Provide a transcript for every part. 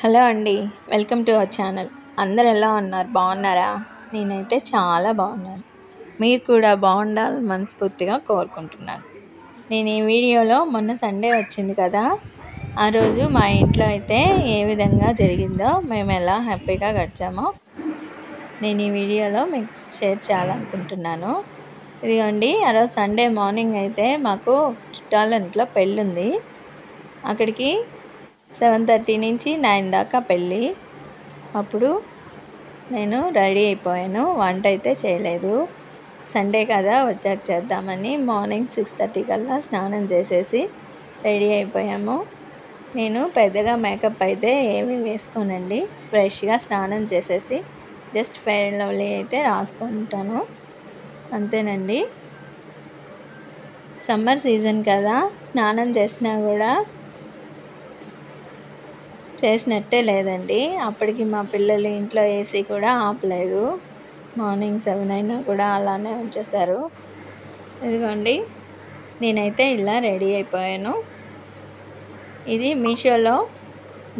Hello అండి. Welcome to our channel. అందరు ఎలా ఉన్నారు? బాగున్నారా? నేనైతే చాలా బాగున్నాను. మీరు కూడా బాగుండాలని మనస్ఫూర్తిగా కోరుకుంటున్నాను. నేను ఈ వీడియోలో మొన్న సండే వచ్చింది కదా, ఆ రోజు మా ఇంట్లో అయితే ఏ విధంగా జరిగిందో, మేము ఎలా హ్యాపీగా గడిచామో నేను ఈ వీడియోలో మీకు షేర్ చేయాలనుకుంటున్నాను. ఇదిగోండి, ఆ రోజు సండే మార్నింగ్ అయితే మాకు చుట్టాల ఇంట్లో పెళ్ళి ఉంది. అక్కడికి 7:30 నుంచి 9 దాకా పెళ్ళి. అప్పుడు నేను రెడీ అయిపోయాను. వంట అయితే చేయలేదు. సండే కదా, వచ్చాక చేద్దామని మార్నింగ్ 6:30 కల్లా స్నానం చేసేసి రెడీ అయిపోయాము. నేను పెద్దగా మేకప్ అయితే ఏమీ వేసుకోనండి. ఫ్రెష్గా స్నానం చేసేసి జస్ట్ ఫెయిర్ అండ్ లవ్లీ అయితే రాసుకుంటాను, అంతేనండి. సమ్మర్ సీజన్ కదా, స్నానం చేసినా కూడా చేసినట్టే లేదండి. అప్పటికి మా పిల్లలు ఇంట్లో ఏసీ కూడా ఆపలేదు. మార్నింగ్ 7 అయినా కూడా అలానే ఉంచేశారు. ఇదిగోండి, నేనైతే ఇలా రెడీ అయిపోయాను. ఇది మీషోలో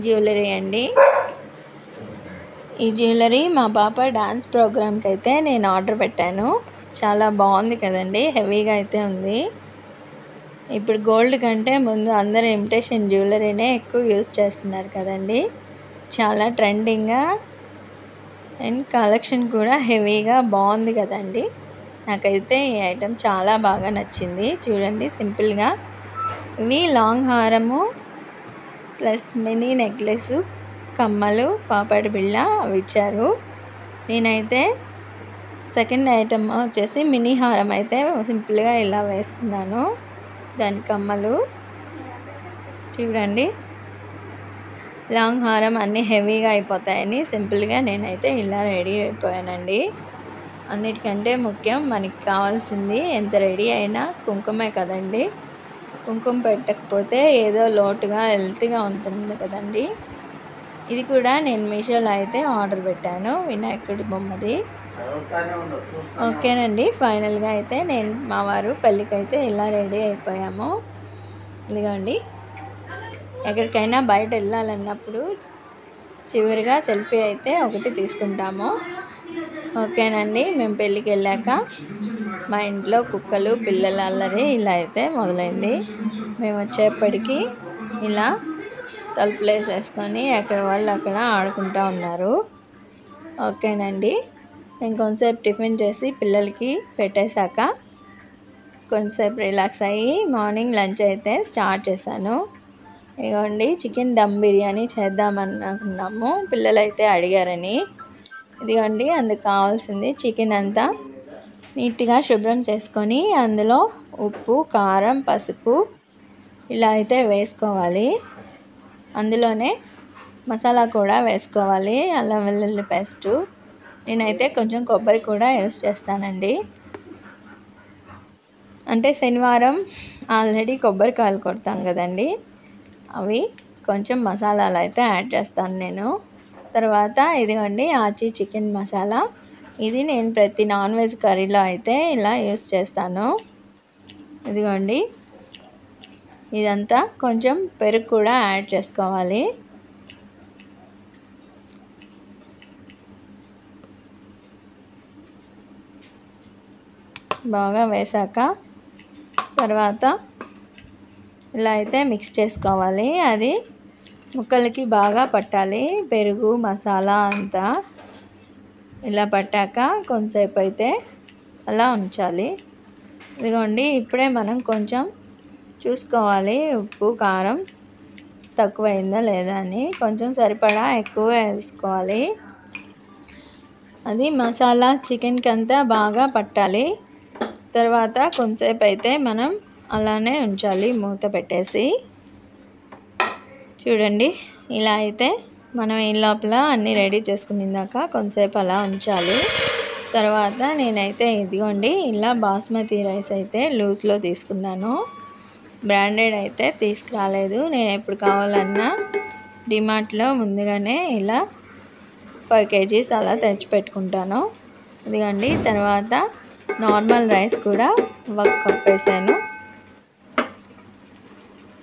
జ్యువెలరీ అండి. ఈ జ్యువెలరీ మా పాప డాన్స్ ప్రోగ్రామ్కి అయితే నేను ఆర్డర్ పెట్టాను. చాలా బాగుంది కదండి, హెవీగా అయితే ఉంది. ఇప్పుడు గోల్డ్ కంటే ముందు అందరూ ఇమిటేషన్ జ్యువెలరీనే ఎక్కువ యూజ్ చేస్తున్నారు కదండి. చాలా ట్రెండింగ్గా అండ్ కలెక్షన్ కూడా హెవీగా బాగుంది కదండి. నాకైతే ఈ ఐటెం చాలా బాగా నచ్చింది. చూడండి, సింపుల్గా ఇవి లాంగ్ హారము ప్లస్ మినీ నెక్లెస్, కమ్మలు, పాపడి బిళ్ళ అవి ఇచ్చారు. నేనైతే సెకండ్ ఐటమ్ వచ్చేసి మినీ హారం అయితే సింపుల్గా ఇలా వేసుకున్నాను. దాని కమ్మలు చూడండి, లాంగ్ హారం అన్నీ హెవీగా అయిపోతాయని సింపుల్గా నేనైతే ఇలా రెడీ అయిపోయానండి. అన్నిటికంటే ముఖ్యం మనకి కావాల్సింది ఎంత రెడీ అయినా కుంకుమే కదండి. కుంకుమ పెట్టకపోతే ఏదో లోటుగా హెల్తీగా ఉంటుంది కదండి. ఇది కూడా నేను మీషోలో అయితే ఆర్డర్ పెట్టాను, వినాయకుడి బొమ్మది. ఓకేనండి, ఫైనల్గా అయితే నేను మా వారు పెళ్ళికైతే ఇలా రెడీ అయిపోయాము. ఇదిగోండి, ఎక్కడికైనా బయట వెళ్ళాలన్నప్పుడు చివరిగా సెల్ఫీ అయితే ఒకటి తీసుకుంటాము. ఓకేనండి, మేము పెళ్ళికి వెళ్ళాక మా ఇంట్లో కుక్కలు పిల్లల అల్లరి ఇలా అయితే మొదలైంది. మేము వచ్చేప్పటికి ఇలా తలుపులు వేసేసుకొని ఎక్కడ వాళ్ళు అక్కడ ఆడుకుంటూ ఉన్నారు. ఓకేనండి, నేను కొంతసేపు టిఫిన్ చేసి పిల్లలకి పెట్టేశాక కొంతసేపు రిలాక్స్ అయ్యి మార్నింగ్ లంచ్ అయితే స్టార్ట్ చేశాను. ఇదిగోండి, చికెన్ దమ్ బిర్యానీ చేద్దామని అనుకున్నాము, పిల్లలైతే అడిగారని. ఇదిగోండి, అందుకు కావాల్సింది చికెన్ అంతా నీట్గా శుభ్రం చేసుకొని అందులో ఉప్పు, కారం, పసుపు ఇలా అయితే వేసుకోవాలి. అందులోనే మసాలా కూడా వేసుకోవాలి, అల్లం వెల్లుల్లి పేస్టు. నేనైతే కొంచెం కొబ్బరి కూడా యూస్ చేస్తానండి. అంటే శనివారం ఆల్రెడీ కొబ్బరికాయలు కొడతాం కదండి, అవి కొంచెం మసాలాలు అయితే యాడ్ చేస్తాను నేను. తర్వాత ఇదిగోండి ఆచి చికెన్ మసాలా. ఇది నేను ప్రతి నాన్ వెజ్ కర్రీలో అయితే ఇలా యూస్ చేస్తాను. ఇదిగోండి, ఇదంతా కొంచెం పెరుగు కూడా యాడ్ చేసుకోవాలి. బాగా వేసాక తర్వాత ఇలా అయితే మిక్స్ చేసుకోవాలి. అది ముక్కలకి బాగా పట్టాలి, పెరుగు మసాలా అంతా ఇలా పట్టాక కొంతసేపు అయితే అలా ఉంచాలి. ఇదిగోండి, ఇప్పుడే మనం కొంచెం చూసుకోవాలి ఉప్పు కారం తక్కువైందా లేదా అని. కొంచెం సరిపడా ఎక్కువ వేసుకోవాలి. అది మసాలా చికెన్కి అంతా బాగా పట్టాలి. తర్వాత కొంతసేపు అయితే మనం అలానే ఉంచాలి మూత పెట్టేసి. చూడండి, ఇలా అయితే మనం ఈ లోపల అన్నీ రెడీ చేసుకునేదాకా కొంతసేపు అలా ఉంచాలి. తర్వాత నేనైతే ఇదిగోండి ఇలా బాస్మతి రైస్ అయితే లూజ్లో తీసుకున్నాను. బ్రాండెడ్ అయితే తీసుకురాలేదు. నేను ఎప్పుడు కావాలన్నా డిమార్ట్లో ముందుగానే ఇలా 5 kgs అలా తెచ్చిపెట్టుకుంటాను. ఇదిగోండి, తర్వాత నార్మల్ రైస్ కూడా 1 కప్ వేసాను.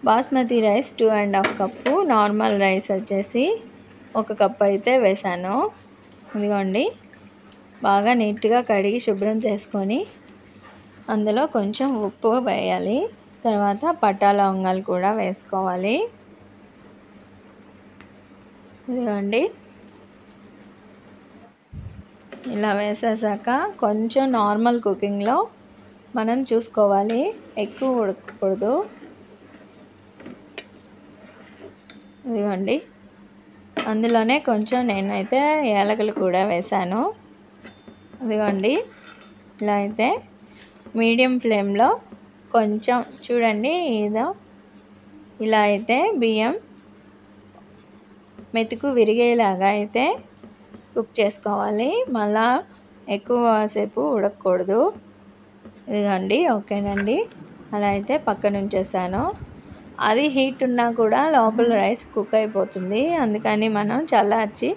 Basmati rice 2.5 cup, normal rice వచ్చేసి 1 కప్ అయితే వేసాను. ఇదిగోండి బాగా నీట్గా కడిగి శుభ్రం చేసుకొని అందులో కొంచెం ఉప్పు వేయాలి. తర్వాత పట్టా లవంగాలు కూడా వేసుకోవాలి. ఇదిగోండి ఇలా వేసేసాక కొంచెం నార్మల్ కుకింగ్లో మనం చూసుకోవాలి, ఎక్కువ ఉడకకూడదు. ఇదిగోండి అందులోనే కొంచెం నేనైతే యాలకులు కూడా వేసాను. ఇదిగోండి ఇలా అయితే మీడియం ఫ్లేమ్లో కొంచెం చూడండి ఇలా అయితే బియ్యం మెతుకు విరిగేలాగా అయితే కుక్ చేసుకోవాలి. మళ్ళా ఎక్కువసేపు ఉడకకూడదు. ఇదిగోండి ఓకేనండి. అలా అయితే పక్కన ఉంచేసాను. అది హీట్ ఉన్నా కూడా లోపల రైస్ కుక్ అయిపోతుంది, అందుకని మనం చల్లార్చి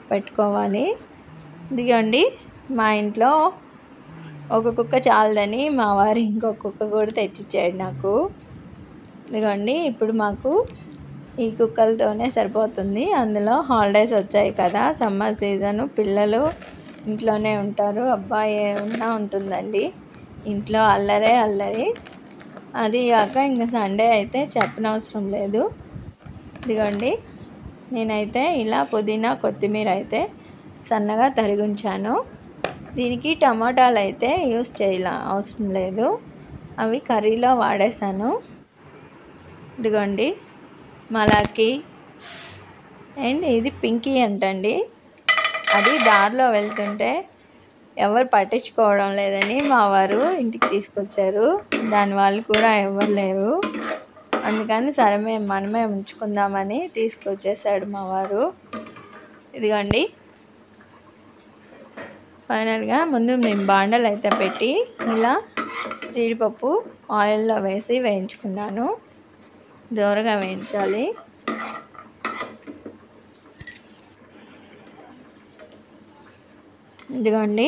పెట్టుకోవాలి. ఇదిగోండి మా ఇంట్లో ఒక కుక్క చాలదని మా వారు ఇంకొక కుక్క కూడా తెచ్చిచ్చాడు నాకు. ఇదిగోండి ఇప్పుడు మాకు ఈ కుక్కలతోనే సరిపోతుంది. అందులో హాలిడేస్ వచ్చాయి కదా, సమ్మర్ సీజను, పిల్లలు ఇంట్లోనే ఉంటారు. అబ్బాయి ఏమన్నా ఉంటుందండి ఇంట్లో, అల్లరే అల్లరి. అది కాక ఇంకా సండే అయితే చెప్పనవసరం లేదు. ఇదిగోండి నేనైతే ఇలా పుదీనా కొత్తిమీర అయితే సన్నగా తరిగి ఉంచాను. దీనికి టమాటాలు అయితే యూస్ అవసరం లేదు, అవి కర్రీలో వాడేసాను. ఇదిగోండి మలాకి అండ్ ఇది పింకీ అంటండి. అది దారిలో వెళ్తుంటే ఎవరు పట్టించుకోవడం లేదని మా వారు ఇంటికి తీసుకొచ్చారు. దాని వాళ్ళు కూడా ఎవరు లేరు, అందుకని సరే మనమే ఉంచుకుందామని తీసుకొచ్చేసాడు మా వారు. ఇదిగోండి ఫైనల్గా ముందు మేము బాండలు అయితే పెట్టి ఇలా జీడిపప్పు ఆయిల్లో వేసి వేయించుకున్నాను. దోరగా వేయించాలి. ఇదిగోండి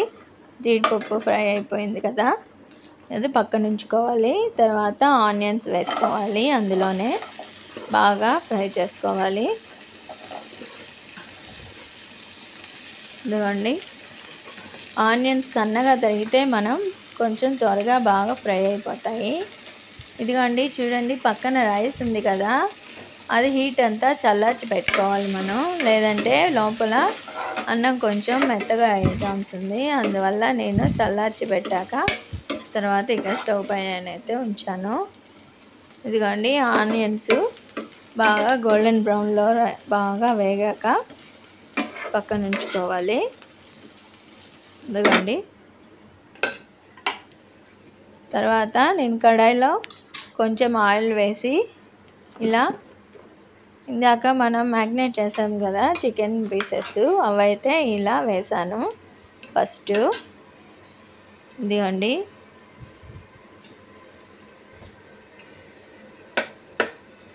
జీడిపప్పు ఫ్రై అయిపోయింది కదా, అది పక్కన ఉంచుకోవాలి. తర్వాత ఆనియన్స్ వేసుకోవాలి, అందులోనే బాగా ఫ్రై చేసుకోవాలి. ఇదిగోండి ఆనియన్స్ సన్నగా తరిగితే మనం కొంచెం త్వరగా బాగా ఫ్రై అయిపోతాయి. ఇదిగోండి చూడండి పక్కన రైస్ ఉంది కదా, అది హీట్ అంతా చల్లార్చి పెట్టుకోవాలి మనం, లేదంటే లోపల అన్నం కొంచెం మెత్తగా అయ్యే ఛాన్స్ ఉంది. అందువల్ల నేను చల్లార్చి పెట్టాక తర్వాత ఇక్కడ స్టవ్ పైన అయితే ఉంచాను. ఇదిగోండి ఆనియన్స్ బాగా గోల్డెన్ బ్రౌన్లో బాగా వేగాక పక్కన ఉంచుకోవాలి. ఇదిగోండి తర్వాత నేను కడాయిలో కొంచెం ఆయిల్ వేసి ఇలా ఇందాక మనం మ్యాగ్నేట్ చేసాం కదా చికెన్ పీసెస్, అవైతే ఇలా వేసాను ఫస్ట్. ఇదిగోండి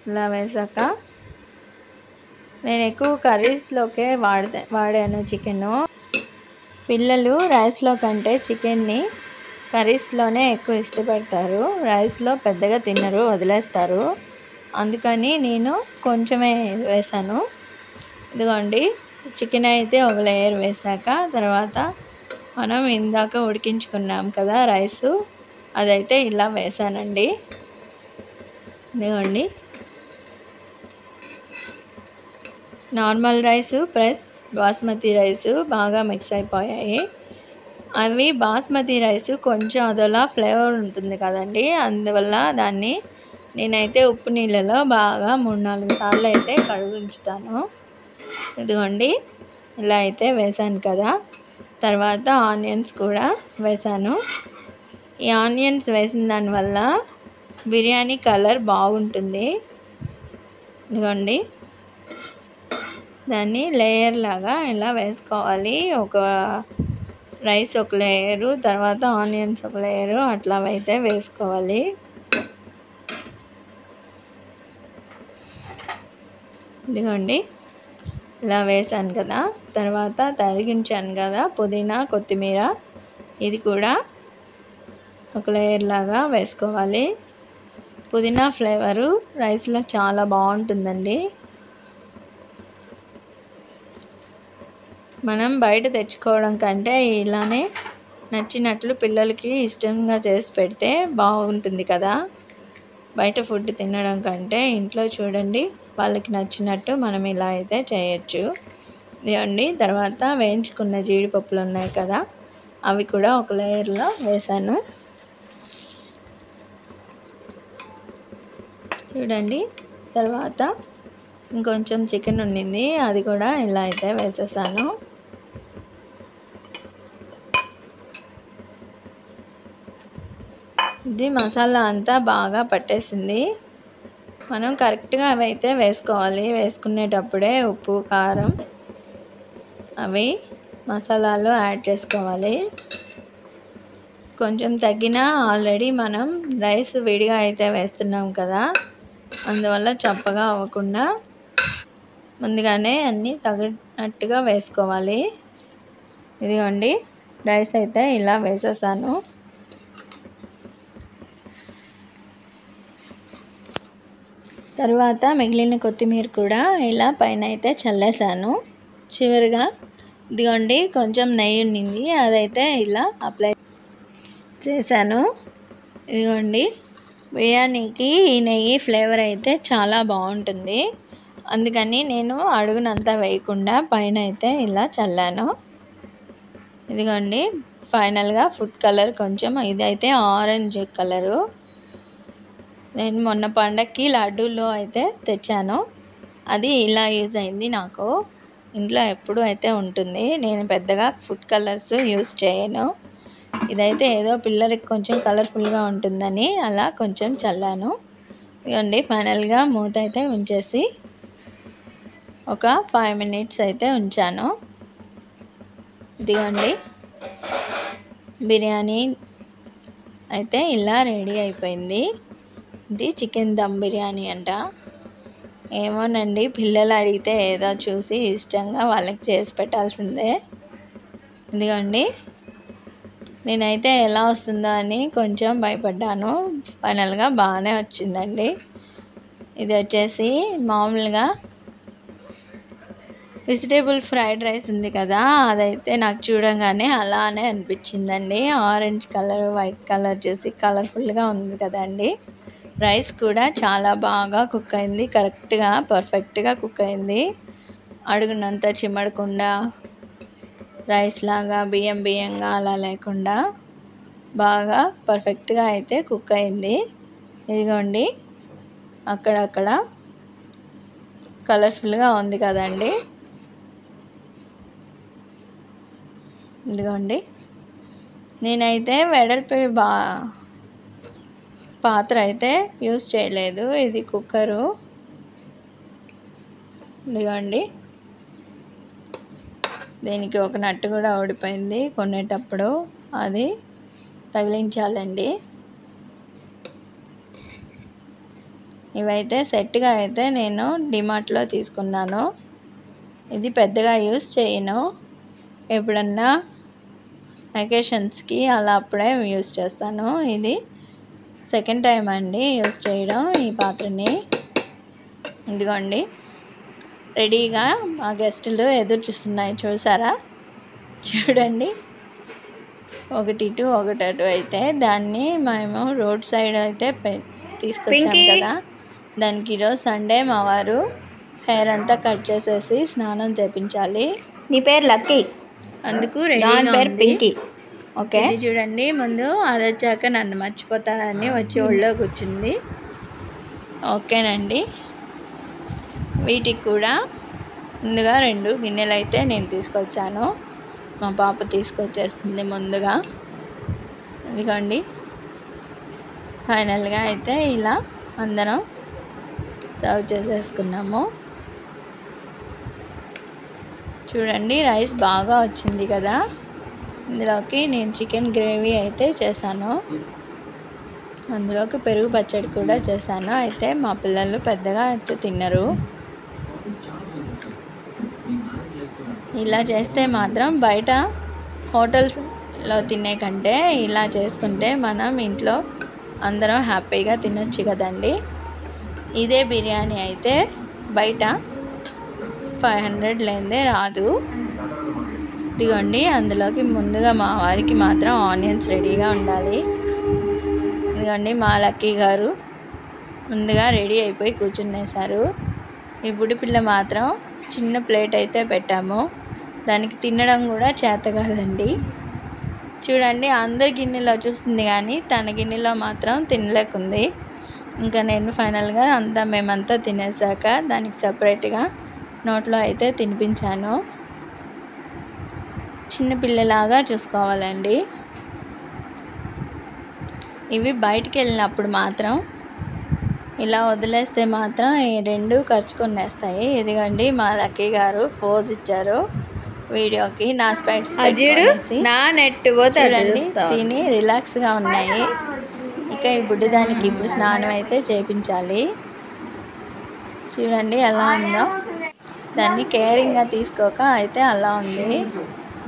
ఇలా వేసాక నేను ఎక్కువ కర్రీస్లోకే వాడాను చికెను. పిల్లలు రైస్లో కంటే చికెన్ని కర్రీస్లోనే ఎక్కువ ఇష్టపడతారు, రైస్లో పెద్దగా తినరు, వదిలేస్తారు. అందుకని నేను కొంచెమే వేసాను. ఇదిగోండి చికెన్ అయితే ఒక లేయర్ వేసాక తర్వాత మనం ఇందాక ఉడికించుకున్నాం కదా రైసు, అదైతే ఇలా వేసానండి. ఇదిగోండి normal rice plus basmati rice బాగా మిక్స్ అయిపోయాయి. అవి బాస్మతి రైసు కొంచెం అదోలా ఫ్లేవర్ ఉంటుంది కదండి, అందువల్ల దాన్ని నేనైతే ఉప్పు నీళ్ళలో బాగా 3-4 సార్లు అయితే కడుగు ఉంచుతాను. ఇదిగోండి ఇలా అయితే వేసాను కదా, తర్వాత ఆనియన్స్ కూడా వేసాను. ఈ ఆనియన్స్ వేసిన దానివల్ల బిర్యానీ కలర్ బాగుంటుంది. ఇదిగోండి దాన్ని లేయర్ లాగా ఇలా వేసుకోవాలి. ఒక రైస్ ఒక లేయరు, తర్వాత ఆనియన్స్ ఒక లేయరు, అట్లా అయితే వేసుకోవాలి. ఇదిగోండి ఇలా వేసాను కదా, తర్వాత తరిగించాను కదా పుదీనా కొత్తిమీర, ఇది కూడా ఒక లేయర్ లాగా వేసుకోవాలి. పుదీనా ఫ్లేవరు రైస్లో చాలా బాగుంటుందండి. మనం బయట తెచ్చుకోవడం కంటే ఇలానే నచ్చినట్లు పిల్లలకి ఇష్టంగా చేసి పెడితే బాగుంటుంది కదా. బయట ఫుడ్ తినడం కంటే ఇంట్లో చూడండి వాళ్ళకి నచ్చినట్టు మనం ఇలా అయితే చేయొచ్చు. ఇవ్వండి, తర్వాత వేయించుకున్న జీడిపప్పులు ఉన్నాయి కదా, అవి కూడా ఒక లేయర్లో వేసాను. చూడండి, తర్వాత ఇంకొంచెం చికెన్ ఉండింది, అది కూడా ఇలా అయితే వేసేసాను. ఇది మసాలా అంతా బాగా పట్టేసింది. మనం కరెక్ట్గా అవి అయితే వేసుకోవాలి. వేసుకునేటప్పుడే ఉప్పు, కారం అవి మసాలాలు యాడ్ చేసుకోవాలి. కొంచెం తగ్గినా ఆల్రెడీ మనం రైస్ విడిగా అయితే వేస్తున్నాం కదా, అందువల్ల చప్పగా అవ్వకుండా ముందుగానే అన్నీ తగినట్టుగా వేసుకోవాలి. ఇదిగోండి, రైస్ అయితే ఇలా వేసేసాను. తర్వాత మిగిలిన కొత్తిమీర కూడా ఇలా పైన అయితే చల్లేసాను. చివరిగా ఇదిగోండి కొంచెం నెయ్యి ఉండింది, అదైతే ఇలా అప్లై చేశాను. ఇదిగోండి, బిర్యానీకి ఈ నెయ్యి ఫ్లేవర్ అయితే చాలా బాగుంటుంది. అందుకని నేను అడుగునంతా వేయకుండా పైన అయితే ఇలా చల్లాను. ఇదిగోండి, ఫైనల్గా ఫుడ్ కలర్ కొంచెం, ఇదైతే ఆరెంజ్ కలరు. నేను మొన్న పండగకి లడ్డూలో అయితే తెచ్చాను, అది ఇలా యూజ్ అయింది నాకు. ఇంట్లో ఎప్పుడు అయితే ఉంటుంది. నేను పెద్దగా ఫుడ్ కలర్స్ యూజ్ చేయను. ఇదైతే ఏదో పిల్లలకి కొంచెం కలర్ఫుల్గా ఉంటుందని అలా కొంచెం చల్లాను. ఇదిగోండి, ఫైనల్గా మూత అయితే ఉంచేసి ఒక 5 minutes అయితే ఉంచాను. ఇదిగోండి, బిర్యానీ అయితే ఇలా రెడీ అయిపోయింది. ఇది చికెన్ దమ్ బిర్యానీ అంట. ఏమోనండి, పిల్లలు అడిగితే ఏదో చూసి ఇష్టంగా వాళ్ళకి చేసి పెట్టాల్సిందే. ఇదిగోండి, నేనైతే ఎలా వస్తుందో అని కొంచెం భయపడ్డాను. ఫైనల్గా బాగానే వచ్చిందండి. ఇది వచ్చేసి మామూలుగా వెజిటేబుల్ ఫ్రైడ్ రైస్ ఉంది కదా, అదైతే నాకు చూడంగానే అలానే అనిపించిందండి. ఆరెంజ్ కలర్, వైట్ కలర్ చూసి కలర్ఫుల్గా ఉంది కదండి. రైస్ కూడా చాలా బాగా కుక్ అయింది, కరెక్ట్గా పర్ఫెక్ట్గా కుక్ అయింది. అడుగునంతా చిమ్మడకుండా రైస్ లాగా బియ్యంగా అలా లేకుండా బాగా పర్ఫెక్ట్గా అయితే కుక్ అయింది. ఇదిగోండి, అక్కడక్కడ కలర్ఫుల్గా ఉంది కదండి. ఇదిగోండి, నేనైతే వెడల్పి పాత్ర అయితే యూజ్ చేయలేదు, ఇది కుక్కరు. ఇదిగోండి, దీనికి ఒక నట్టు కూడా ఊడిపోయింది కొనేటప్పుడు, అది తగిలించాలండి. ఇవైతే సెట్గా అయితే నేను డిమార్ట్లో తీసుకున్నాను. ఇది పెద్దగా యూజ్ చేయను, ఎప్పుడన్నా అకేషన్స్కి అలా అప్పుడే యూజ్ చేస్తాను. ఇది సెకండ్ టైం అండి యూజ్ చేయడం ఈ పాత్రని. ఇదిగోండి, రెడీగా మా గెస్టులు ఎదురు చూస్తున్నాయి, చూసారా? చూడండి, ఒకటి ఇటు ఒకటి అటు అయితే దాన్ని మేము రోడ్ సైడ్ అయితే తీసుకొచ్చాం కదా, దానికి ఈరోజు సండే మా వారు హెయిర్ అంతా కట్ చేసేసి స్నానం చేయించాలి. నీ పేరు లక్కీ, అందుకు రెడీగా ఉంది. పింకీ. ఓకే, ఇది చూడండి, ముందు అది వచ్చాక నన్ను మర్చిపోతానని వచ్చి ఒళ్ళో కూర్చుంది. ఓకేనండి, వీటికి కూడా ముందుగా 2 గిన్నెలు అయితే నేను తీసుకొచ్చాను. మా పాప తీసుకొచ్చేస్తుంది ముందుగా. ఇదిగోండి, ఫైనల్గా అయితే ఇలా అందరం సర్వ్ చేసేసుకున్నాము. చూడండి, రైస్ బాగా వచ్చింది కదా. ఇందులోకి నేను చికెన్ గ్రేవీ అయితే చేశాను, అందులోకి పెరుగు పచ్చడి కూడా చేశాను. అయితే మా పిల్లలు పెద్దగా అయితే తినరు. ఇలా చేస్తే మాత్రం బయట హోటల్స్లో తినే కంటే ఇలా చేసుకుంటే మనం ఇంట్లో అందరం హ్యాపీగా తినొచ్చు కదండి. ఇదే బిర్యానీ అయితే బయట 500 లేనిదే రాదు. ఇదిగోండి అందులోకి ముందుగా మా వారికి మాత్రం ఆనియన్స్ రెడీగా ఉండాలి. ఇదిగోండి మా లక్కీ గారు ముందుగా రెడీ అయిపోయి కూర్చునేశారు. ఈ బుడి పిల్ల మాత్రం చిన్న ప్లేట్ అయితే పెట్టాము, దానికి తినడం కూడా చేత కాదండి. చూడండి అందరి గిన్నెలో చూస్తుంది కానీ తన గిన్నెలో మాత్రం తినలేకుంది. ఇంకా నేను ఫైనల్గా మేమంతా తినేసాక దానికి సపరేట్గా నోట్లో అయితే తినిపించాను. చిన్నపిల్లలాగా చూసుకోవాలండి. ఇవి బయటికి వెళ్ళినప్పుడు మాత్రం ఇలా వదిలేస్తే మాత్రం ఈ రెండు ఖర్చుకునేస్తాయి. ఇదిగోండి మా లక్కీ గారు పోజ్ ఇచ్చారు వీడియోకి. నా స్పెక్ట్స్ చూడండి తిని రిలాక్స్గా ఉన్నాయి. ఇక ఈ బుడ్డిదానికి ఇప్పుడు స్నానం అయితే చేయించాలి. చూడండి ఎలా ఉందో, దాన్ని కేరింగ్గా తీసుకోక అయితే అలా ఉంది.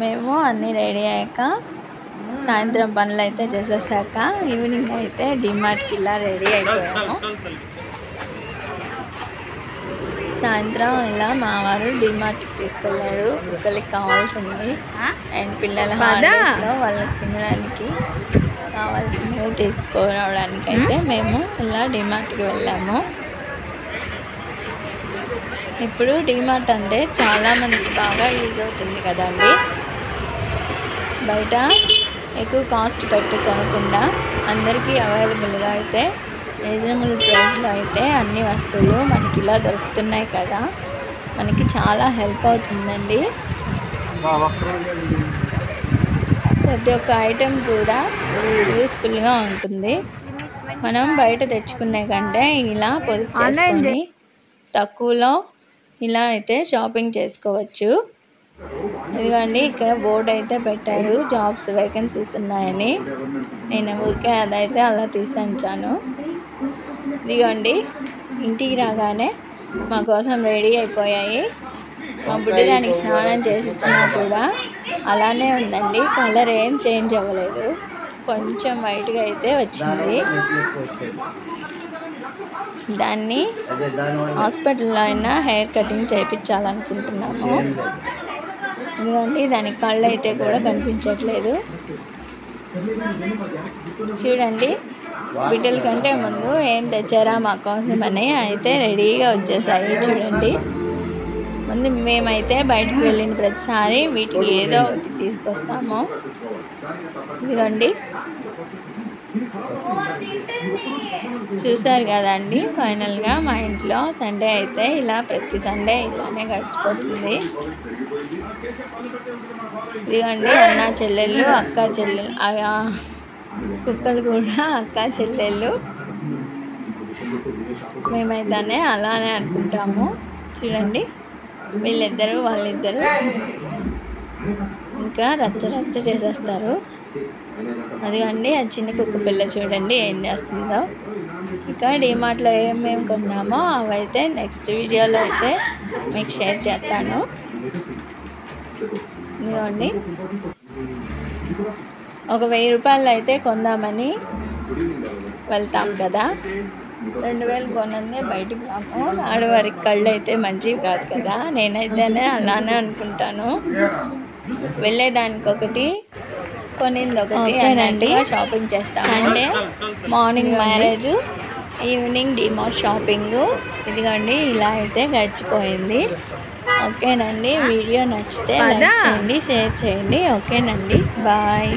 మేము అన్నీ రెడీ అయ్యాక సాయంత్రం పనులు అయితే చేసేసాక ఈవినింగ్ అయితే డిమార్ట్కి ఇలా రెడీ అయిపోయాము. సాయంత్రం ఇలా మా వారు డిమార్ట్కి తీసుకెళ్ళాడు కుక్కలకి కావాల్సింది అండ్ పిల్లల హాలిడేస్లో వాళ్ళకి తినడానికి కావాల్సినవి తీసుకోవడానికి అయితే మేము ఇలా డిమార్ట్కి వెళ్ళాము. ఇప్పుడు డిమార్ట్ అంటే చాలామందికి బాగా యూజ్ అవుతుంది కదండి. బయట ఎక్కువ కాస్ట్ పెట్టి కొనకుండా అందరికీ అవైలబుల్గా అయితే రీజనబుల్ ప్రైస్లో అయితే అన్ని వస్తువులు మనకి ఇలా దొరుకుతున్నాయి కదా, మనకి చాలా హెల్ప్ అవుతుందండి. ప్రతి ఒక్క ఐటెం కూడా యూస్ఫుల్గా ఉంటుంది. మనం బయట తెచ్చుకునే కంటే ఇలా పొదుపు చేసుకొని తక్కువలో ఇలా అయితే షాపింగ్ చేసుకోవచ్చు. ఇదిగోండి ఇక్కడ బోర్డు అయితే పెట్టారు జాబ్స్ వేకెన్సీస్ ఉన్నాయని. నేను ఊరికే అదైతే అలా తీసేంచాను. ఇదిగోండి ఇంటికి రాగానే మా కోసం రెడీ అయిపోయాయి. మా బుడ్డిదానికి స్నానం చేసి ఇచ్చినా కూడా అలానే ఉందండి, కలర్ ఏం చేంజ్ అవ్వలేదు, కొంచెం వైట్గా అయితే వచ్చింది. దాన్ని హాస్పిటల్లో అయినా హెయిర్ కటింగ్ చేయించాలనుకుంటున్నాము. ఇదిగోండి దానికి కళ్ళు అయితే కూడా కనిపించట్లేదు. చూడండి బిడ్డల కంటే ముందు ఏం తెచ్చారా మా కోసం అని అయితే రెడీగా వచ్చేసాయి. చూడండి ముందు మేమైతే బయటకు వెళ్ళిన ప్రతిసారి వీటికి ఏదో ఒకటి తీసుకొస్తాము. ఇదిగోండి చూసారు కదండి, ఫైనల్గా మా ఇంట్లో సండే అయితే ఇలా ప్రతి సండే ఇలానే గడిచిపోతుంది. ఇదిగోండి అన్న చెల్లెళ్ళు అక్క చెల్లెళ్ళు కుక్కలు కూడా అక్క చెల్లెళ్ళు మేమైతేనే అలానే అనుకుంటాము. చూడండి వీళ్ళిద్దరు వాళ్ళిద్దరు ఇంకా రచ్చ రచ్చ చేసేస్తారు. అదిగండి ఆ చిన్న కుక్క పిల్ల చూడండి ఏం చేస్తుందో. ఇక డిమార్ట్లో ఏమేమి కొన్నామో అవైతే నెక్స్ట్ వీడియోలో అయితే మీకు షేర్ చేస్తాను. ఇదిగోండి ఒక 1000 రూపాయలు అయితే కొందామని వెళ్తాం కదా, 2000 కొనందే బయటికి రాము. ఆడవారికి కళ్ళు అయితే మంచివి కాదు కదా, నేనైతేనే అలానే అనుకుంటాను. వెళ్ళేదానికి ఒకటి కొనింది ఒకటి అనండి షాపింగ్ చేస్తాం. Sunday morning marriage, evening DMart shopping. ఇదిగోండి ఇలా అయితే గడిచిపోయింది. ఓకేనండి, వీడియో నచ్చితే లైక్ చేయండి, షేర్ చేయండి. ఓకేనండి, బాయ్.